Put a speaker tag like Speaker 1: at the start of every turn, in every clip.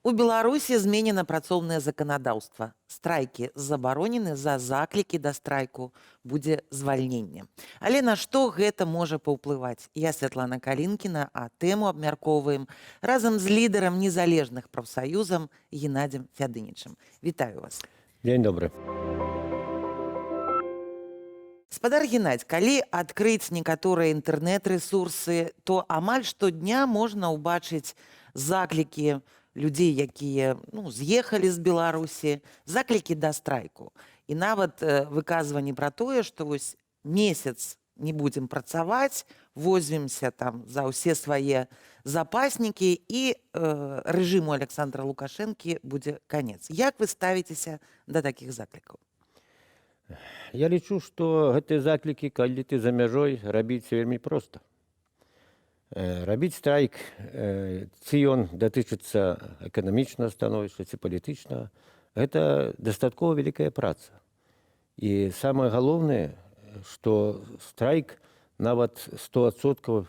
Speaker 1: У Беларусі зменена працоўнае заканадаўства. Страйкі забаронены, за заклікі да страйку будзе звальненне. Але на што гэта можа паўплываць? Я Святлана Калінкіна, а тэму абмяркоўваем разам з лідарам незалежных прафсаюзам Геннадзем Фядынічым. Вітаю вас.
Speaker 2: Дзень добры.
Speaker 1: Спадар Геннадзь, калі адкрыць некаторыя інтэрнэт-рэсурсы, то амаль штодня можна ўбачыць заклікі людзей, якія з'ехалі з Беларусі, заклікі да страйку. І нават выказванні пра тое, што вось месяц не будзем працаваць, возьмемся там за ўсе свае запаснікі і рэжыму Александра Лукашэнкі будзе канец. Як вы ставіцеся да такіх заклікаў?
Speaker 2: Я лічу, што гэтыя заклікі, калі ты за мяжой, рабіць вельмі проста. Рабіць страйк, ці ён датычыцца эканамічнага становішча, ці палітычнага, гэта дастаткова вялікая праца. І самае галоўнае, што страйк нават 100%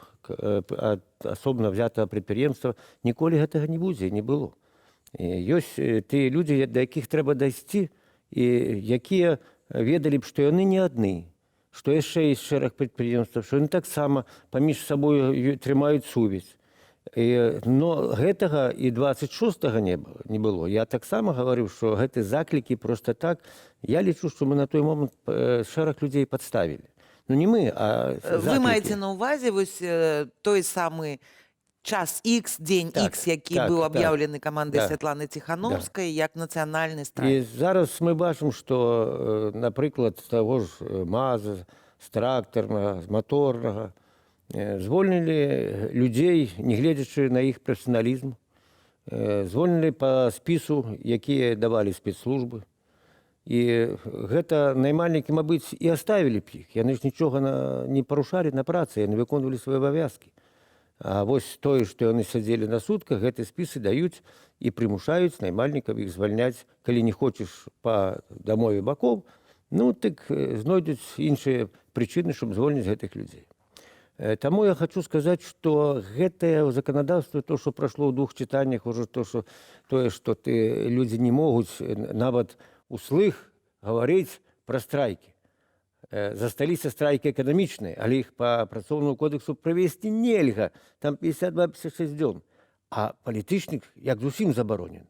Speaker 2: ад асобна взятага прадпрыемства ніколі гэтага не будзе, не было. Ёсць тыя людзі, да якіх трэба дайсці, і якія ведалі б, што яны не адны, што яшчэ ёсць шэраг прадпрыемстваў, што яны таксама паміж сабою трымаюць сувязь. Но гэтага і 26-го не было. Я таксама гаварыў, што гэты заклікі проста так, я лічу, што мы на той момант шэраг людзей падставілі. Ну не мы, а заклікі.
Speaker 1: Вы маеце на ўвазе вось той самы час X, дзень X, які быў аб'яўлены камандай Святланы Ціхановскай як нацыянальны страйк.
Speaker 2: І зараз мы бачым, што, напрыклад, з таго ж МАЗа, з трактарнага, з маторнага, звольнілі людзей, не гледзячы на іх прафесіяналізм, звольнілі па спісу, якія давалі спецслужбы. І гэта наймальнікі, мабыць, і аставілі б іх. Яны ж нічога не парушалі на працы, яны выконвалі свае абавязкі. А вось тое, што яны сядзелі на сутках, гэтыя спісы даюць і прымушаюць наймальнікаў іх звальняць. Калі не хочаш па дамове бакоў, так знойдуць іншыя прычыны, щоб звольніць гэтых людзей. Таму я хочу сказаць, што гэтае заканадаўства, то, што прайшло ў двух чытаннях, ужо тое, што людзі не могуць нават услых гаварыць пра страйкі. Засталіся страйкі эканамічныя, але іх па працоўнаму кодексу правесці нельга, там 52-56 дзён. А палітычных як зусім забаронены.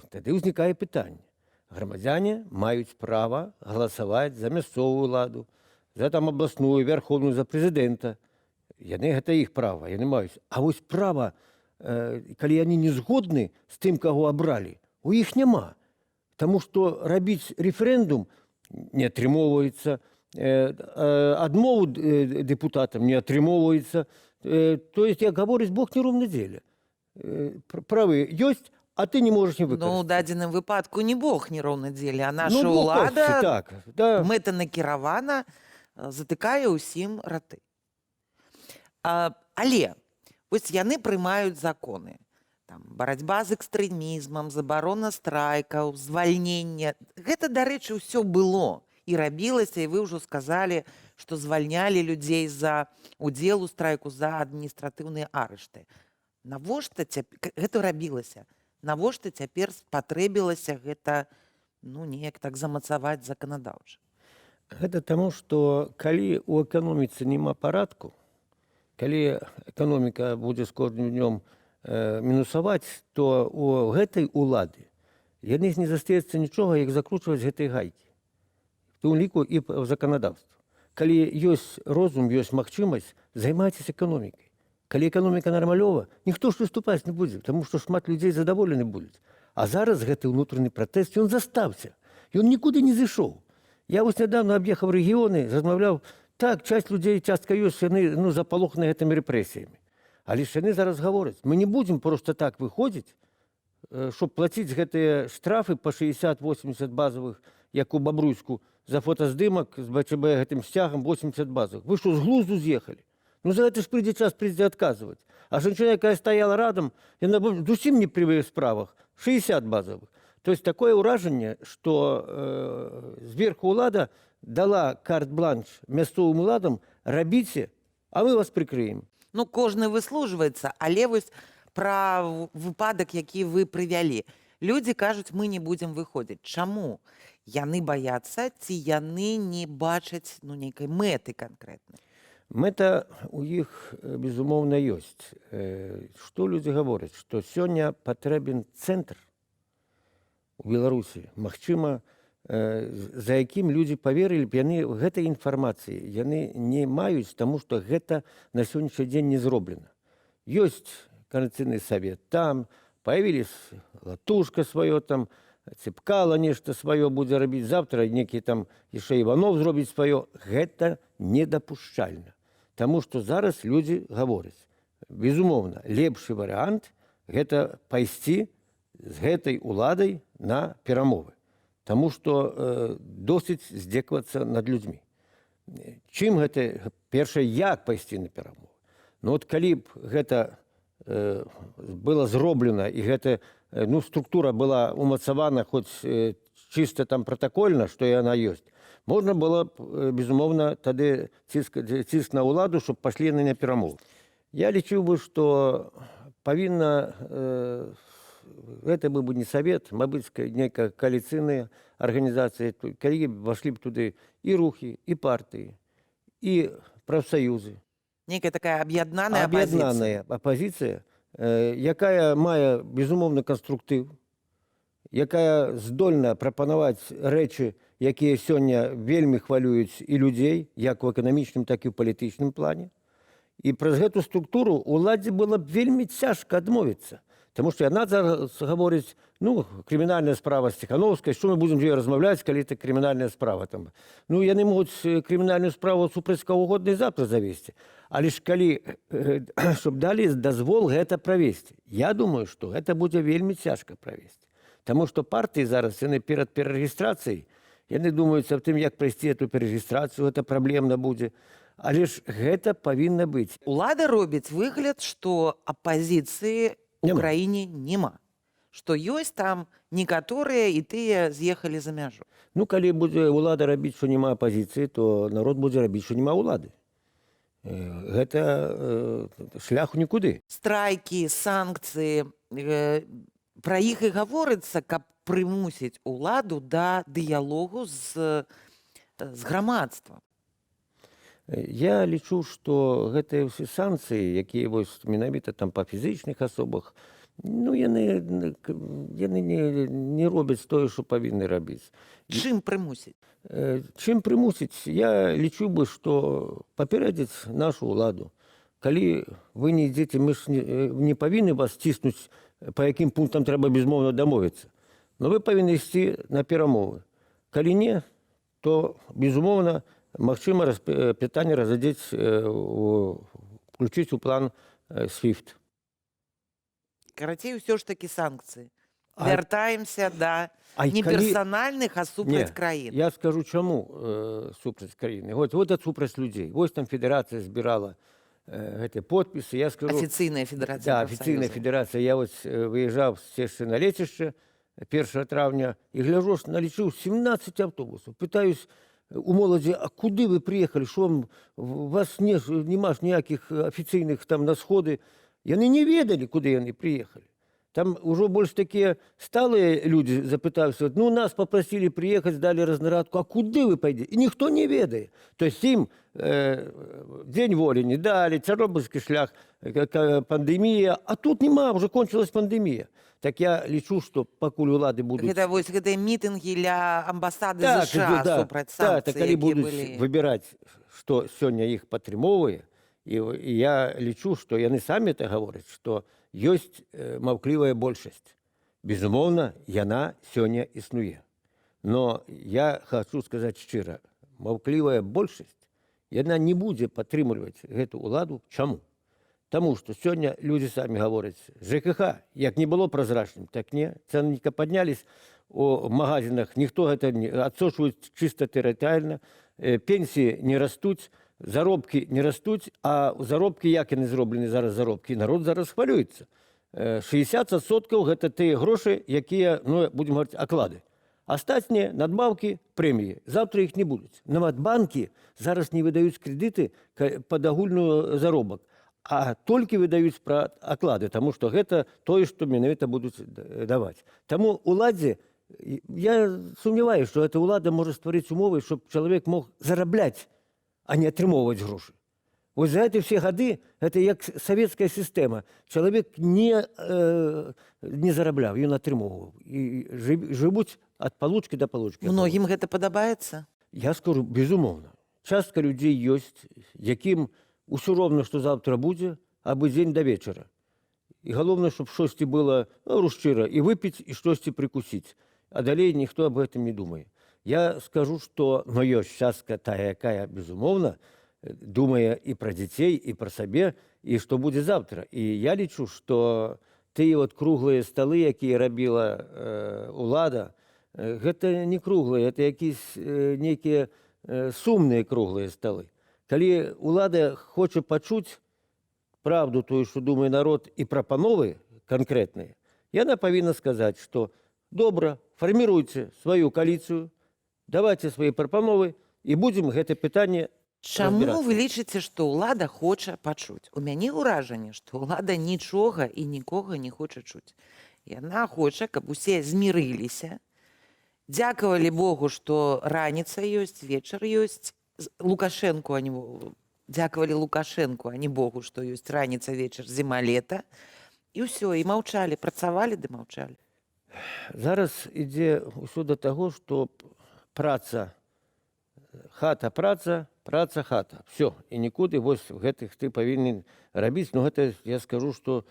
Speaker 2: Тады ўзнікае пытанне. Грамадзяне маюць права галасаваць за мясцовую ўладу, за там абласную, вярхоўную, за прэзідэнта. Яны гэта іх права, яны маюць. А вось права, калі яны не згодны з тым, каго абралі, у іх няма. Таму што рабіць рэферэндум не атрымоўваецца, адмову дэпутатам не атрымоўваецца. То есть, як гаворыць, Бог не роўна дзеля. Правы ёсць, а ты не можаш не выкарыстаць.
Speaker 1: Ну, у дадзеным выпадку не Бог не роўна дзеля, а наша ўлада мэтанакіравана затыкае ўсім раты. Але вось яны прымаюць законы. Барацьба з экстрэмізмам, забарона страйкаў, звальненне. Гэта, дарэчы, ўсё было і рабілася, і вы ўжо сказалі, што звальнялі людзей за удзел у страйку, за адміністратыўныя арышты. Навошта гэта рабілася? Навошта цяпер спатрэбілася гэта, неяк так замацаваць заканадаўча?
Speaker 2: Гэта таму, што калі ў эканоміцы няма парадку, калі эканоміка будзе з кожным днём мінусаваць, то у гэтай улады яны не застаецца нічога, як закручваць гэтай гайкі. У тым ліку і ў заканадаўстве. Калі ёсць розум, ёсць магчымасць, займайцеся эканомікай. Калі эканоміка нармалёва, ніхто ж выступаць не будзе, таму што шмат людзей задаволены будуць. А зараз гэты ўнутраны пратэст, ён застаўся. Ён нікуды не зышоў. Я вось нядаўна аб'ехаў рэгіёны, размаўляў, так, часть людзей, частка ёсць, яны запалоханы гэтымі рэпрэсіямі. Але ж яны зараз гавораць, мы не будзем проста так выходзіць, щоб плаціць гэтыя штрафы па 60-80 базавых, як у Бабруйску, за фотаздымак з БЧБ гэтым сцягам 80 базавых. Вы што, з глузду з'ехалі? За гэта ж прыйдзе час, прыйдзе адказваць. А жанчына, якая стаяла радам, яна зусім не пры справах, 60 базавых. То есть такое ўражанне, што зверху ўлада дала карт-бланш мясцовым уладам, рабіце, а мы вас прыкрыем.
Speaker 1: Кожны выслужваецца, але вось пра выпадак, які вы прывялі. Людзі кажуць, мы не будзем выходзіць. Чаму? Яны баяцца ці яны не бачаць нейкай мэты канкрэтнай?
Speaker 2: Мэта у іх, безумоўна, ёсць. Што людзі гавораць? Што сёння патрэбен цэнтр у Беларусі. Магчыма, за якім людзі паверылі б, яны гэтай інфармацыі яны не маюць, таму што гэта на сённяшні дзень не зроблена. Ёсць Координаційны савет, там появились Латушка сваё, там Цепкала нешта сваё будзе рабіць, завтра некі там яшчэ Іванов зробіць сваё. Гэта недапушчальна. Таму што зараз людзі гавораць. Безумоўна, лепшы варыянт гэта пайсці з гэтай уладай на перамовы. Таму што досыць здзекавацца над людзьмі. Чым гэта, першае, як пайсці на перамовы? Ну от калі б гэта было зроблена і гэта структура была умацавана хоць чыста там пратакольна, што яна ёсць, можна было б, безумоўна, тады ціск на ўладу, щоб пашлі на перамовы. Я лічыў бы, што павінна гэта быў бы не савет, мабыць, нейкая кааліцыйная арганізацыя, калі вашлі б туды і рухі, і партыі, і прафсаюзы.
Speaker 1: Нейкая такая аб'яднаная апазіцыя.
Speaker 2: Аб'яднаная апазіцыя, якая мае, безумоўна, канструктыў, якая здольна прапанаваць рэчы, якія сёння вельмі хвалююць і людзей, як у эканамічным, так і ў палітычным плане. І праз гэту структуру уладзе было б вельмі цяжка адмовіцца. Таму што яна зараз гаворыць, крымінальная справа з Ціхановскай, што мы будзем з ёй размаўляць, калі это крымінальная справа там. Яны могуць крымінальную справу супраць каго угодна і завтра завесці. Але ж калі, щоб далі дазвол гэта правесці. Я думаю, што гэта будзе вельмі цяжка правесці. Таму што партыі зараз, яны перад перарэгістрацыяй, яны думаюць аб тым, як прайсці эту перарэгістрацыю, гэта праблемна будзе. Але ж гэта павінна быць.
Speaker 1: Улада робіць выгляд, што апазіцыі ў краіне няма. Што ёсць там некаторыя і тыя з'ехалі за мяжу.
Speaker 2: Калі будзе ўлада рабіць, што няма апазіцыі, то народ будзе рабіць, што няма ўлады. Гэта шлях у нікуды.
Speaker 1: Страйкі, санкцыі, пра іх і гаворыцца, каб прымусіць уладу да дыялогу з грамадствам.
Speaker 2: Я лічу, што гэтыя ўсе санкцыі, якія менавіта там па фізічных асобах, яны не робяць тое, што павінны рабіць.
Speaker 1: Чым прымусіць?
Speaker 2: Чым прымусіць? Я лічу бы, што папярэдзіць нашу ўладу. Калі вы не ідзеце, мы ж не павінны вас ціснуць, па якім пунктам трэба безмоўна дамовіцца. Но вы павінны ісці на перамовы. Калі не, то, безумоўна, магчыма, пытанне разглядзець, включыць у план SWIFT.
Speaker 1: Карацей, усё ж такі санкцыі. Вяртаемся да не персанальных, а супраць краін.
Speaker 2: Я скажу, чаму супраць краіны. Вот супраць людзей. Вось там федэрацыя збірала гэтыя подпісы.
Speaker 1: Афіцыйная федэрацыя.
Speaker 2: Да, афіцыйная федэрацыя. Я выязджаў з на лецішча 1 траўня і гляжу, налічыў 17 аўтобусаў. Пытаюсь у моладзі, а куды вы прыехалі? Што у вас няма ж ніякіх афіцыйных там на сходы? Яны не ведалі, куды яны прыехалі. Там ужо больш такія сталыя людзі запытаюцца, нас папрасілі прыехаць, далі разнарадку, а куды вы пойдзеце? І ніхто не ведае. То есть ім дзень волі не далі, Чарнобыльскі шлях, пандэмія, а тут няма, уже кончилась пандэмія. Так я лічу, што пакуль улады будуць...
Speaker 1: Гэта вось гэтыя мітынгі ля амбасады США супраць санкцый,
Speaker 2: так, калі будуць выбіраць, што сёння іх падтрымоўвае, і я лічу, што яны самі это гавораць, што ёсць маўклівая большасць. Безумоўна, яна сёння існуе. Но я хочу сказаць шчыра, маўклівая большасць, яна не будзе падтрымліваць гэту ўладу. Чаму? Таму што сёння людзі самі гавораць, ЖКХ, як не было празрачным, так не, цэны паднялись у магазинах, ніхто гэта не адсочваюць чыста тэрытарыяльна, пенсіі не растуць, заробкі не растуць, а заробкі, як яны зроблены зараз заробкі, народ зараз хвалюецца. 60% гэта тыя грошы, якія, будзем гаварыць, аклады. Астатнія надбаўкі, прэміі. Завтра іх не будуць. Нават банкі зараз не выдаюць крэдыты пад агульную заробак. а толькі выдаюць пра аклады, таму што гэта тое, што менавіта будуць даваць. Таму уладзе, я сумняваюся, што эта ўлада можа стварыць умовы, щоб чалавек мог зарабляць, а не атрымоўваць грошы. Вось за эти все гады, это як савецкая сістэма. Чалавек не зарабляў, ён атрымоўваў. І жывуць ад палучкі да палучкі.
Speaker 1: Многім гэта падабаецца?
Speaker 2: Я скажу, безумоўна. Частка людзей ёсць, якім усё роўна, што заўтра будзе, абы дзень да вечара. І галоўнае, щоб штосьці было, шчыра, і выпіць, і штосьці прыкусіць. А далей ніхто аб гэтым не думае. Я скажу, што ёсць частка тая, якая, безумоўна, думае і пра дзяцей, і пра сабе, і што будзе заўтра. І я лічу, што тыя круглыя сталы, якія рабіла ўлада, гэта не круглыя, это якісь нейкія сумныя круглыя сталы. Калі ўлада хоча пачуць правду тую, што думае народ, і прапановы канкрэтныя, яна павінна сказаць, што добра, фарміруйце сваю кааліцыю, давайце свае прапановы, і будзем гэта пытанне
Speaker 1: Чаму вы лічыце, што ўлада хоча пачуць? У мяне ўражанне, што ўлада нічога і нікога не хоча чуць. Яна хоча, каб усе змірыліся, дзякавалі Богу, што раніца ёсць, вечар ёсць, Лукашэнку, дзякавалі Лукашэнку, а не Богу, што ёсць раніца, вечар, зіма, лета. І ўсё, і маўчалі, працавалі ды маўчалі.
Speaker 2: Зараз ідзе ўсё да таго, што праца, хата, праца, праца, хата. Все. І нікуды вось гэтых ты павінен рабіць. Ну, гэта, я скажу, што,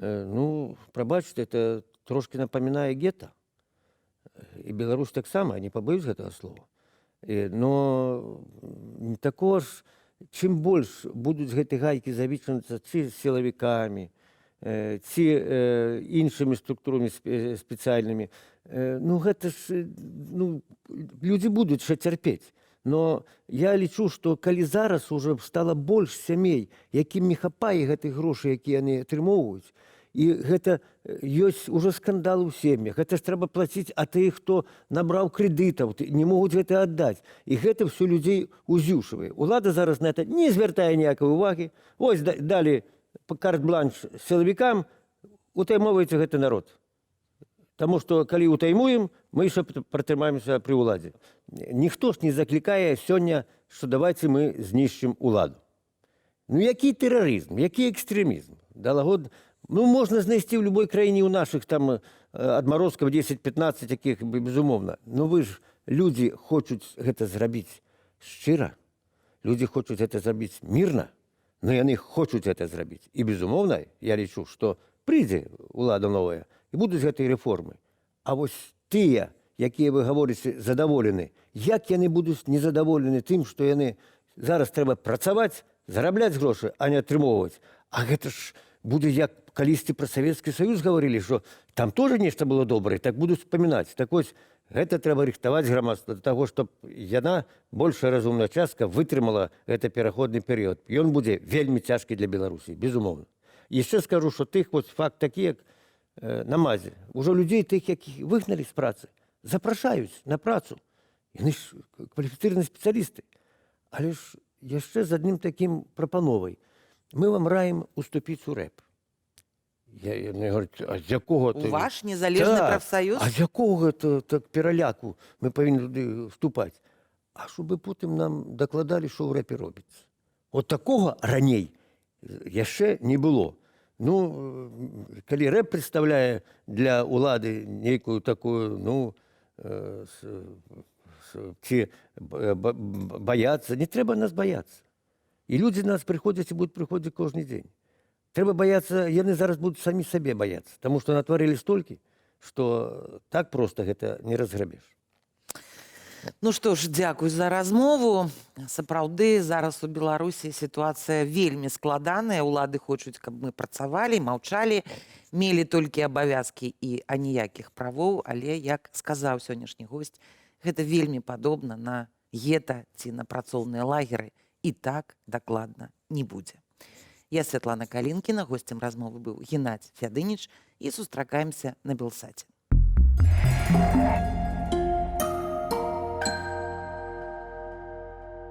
Speaker 2: прабачце, это трошки напамінае гета. І Беларусь таксама, не пабаюсь гэтага слова. Но такого ж, чым больш будуць гэты гайкі завічвацца ці сілавікамі, ці іншымі структурамі спецыяльнымі, гэта ж, людзі будуць ще цярпець. Но я лічу, што калі зараз уже стала больш сямей, якім не хапае гэтых грошай, якія яны атрымоўваюць, і гэта ёсць уже скандалы ў сем'ях, гэта ж трэба плаціць, а тых, хто набраў крэдытаў, не могуць гэта аддаць. І гэта ўсё людзей узюшвае. Улада зараз на это не звяртае ніякай увагі. Вось далі карт-бланш сілавікам, утаймоўваецца гэты народ. Таму што калі утаймуем, мы яшчэ пратрымаемся пры ўладзе. Ніхто ж не заклікае сёння, што давайце мы знішчым уладу. Які тэрарызм, які экстрэмізм? Можна знайсці ў любой краіне ў нашых там адмарозкаў 10-15 такіх, безумоўна. Вы ж, людзі хочуць гэта зрабіць шчыра. Людзі хочуць гэта зрабіць мірна, но яны хочуць гэта зрабіць. І, безумоўна, я лічу, што прыйдзе ўлада новая, і будуць гэтыя рэформы. А вось тыя, якія вы гаворыце, задаволены, як яны будуць незадаволены тым, што яны зараз трэба працаваць, зарабляць грошы, а не атрымоўваць. А гэта ж будзе, як калісьці пра Савецкі Саюз гаварылі, што там тоже нешта было добрае, так будуць спамінаць. Так вось, гэта трэба рыхтаваць грамадства да таго, што яна, большая разумная частка, вытрымала гэты пераходны перыяд. Ён будзе вельмі цяжкі для Беларусі, безумоўна. Яшчэ скажу, што тых факт такі, як на МАЗе. Ужо людзей тых, якіх выгналі з працы, запрашаюць на працу. Яны ж кваліфіцыраваныя спецыялісты. Але ж яшчэ з адным такім прапановай. Мы вам раім уступіць у рэп. Яны говорять, а з якога...
Speaker 1: У ваш незалежны прафсаюз?
Speaker 2: А з якога так пераляку мы павінны туды вступаць? А щоб потым нам дакладалі, што ў рэпе робіцца. От такога раней яшчэ не было. Калі рэп прадстаўляе для ўлады нейкую такую, ці баяцца, не трэба нас баяцца. І людзі нас прыходзяць і будуць прыходзіць кожны дзень. Трэба баяцца, яны зараз будуць самі сабе баяцца, таму што натварылі столькі, што так проста гэта не разграбеш.
Speaker 1: Ну што ж, дзякуй за размову. Сапраўды, зараз у Беларусі сітуацыя вельмі складаная. Улады хочуць, каб мы працавалі, маўчалі, мелі толькі абавязкі і аніякіх правоў, але, як сказаў сённяшні госць, гэта вельмі падобна на гета ці на працоўныя лагеры. І так дакладна не будзе. Я Святлана Калінкіна, госцем размовы быў Геннадзь Фядыніч, і сустракаемся на Белсаце.